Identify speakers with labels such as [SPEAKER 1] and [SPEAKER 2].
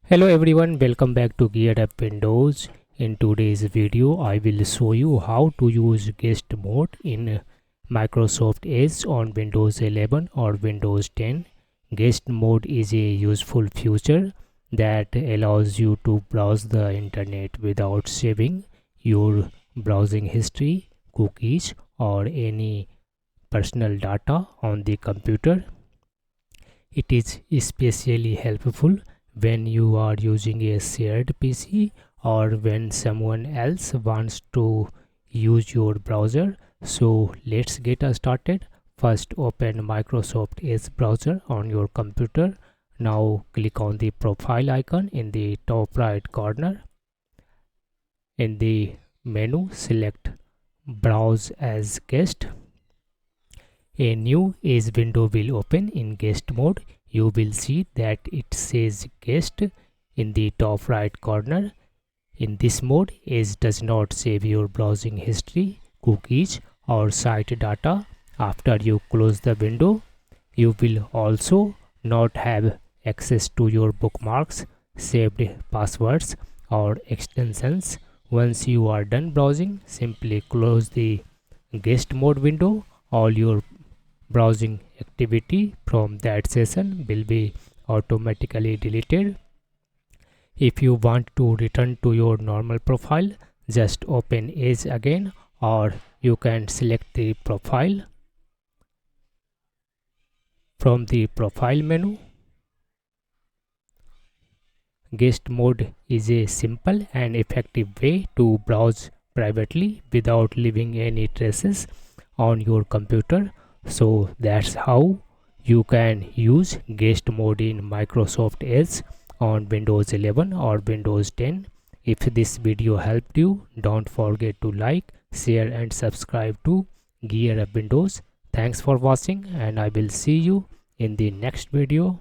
[SPEAKER 1] Hello everyone, welcome back to GearUpWindows. In today's video, I will show you how to use guest mode in Microsoft Edge on Windows 11 or Windows 10. Guest mode is a useful feature that allows you to browse the internet without saving your browsing history, cookies, or any personal data on the computer. It is especially helpful when you are using a shared PC or when someone else wants to use your browser. So let's get started. First, open Microsoft Edge browser on your computer. Now click on the profile icon in the top right corner. In the menu, select Browse as Guest. A new Edge window will open in guest mode. You will see that it says guest in the top right corner. In this mode, Edge does not save your browsing history, cookies, or site data after you close the window. You will also not have access to your bookmarks, saved passwords, or extensions. Once you are done browsing, simply close the guest mode window. All your browsing activity from that session will be automatically deleted. If you want to return to your normal profile, just open Edge again, or you can select the profile from the profile menu. Guest mode is a simple and effective way to browse privately without leaving any traces on your computer. So that's how you can use guest mode in Microsoft Edge on Windows 11 or Windows 10. If this video helped you, don't forget to like, share and subscribe to GearUpWindows. Thanks for watching and I will see you in the next video.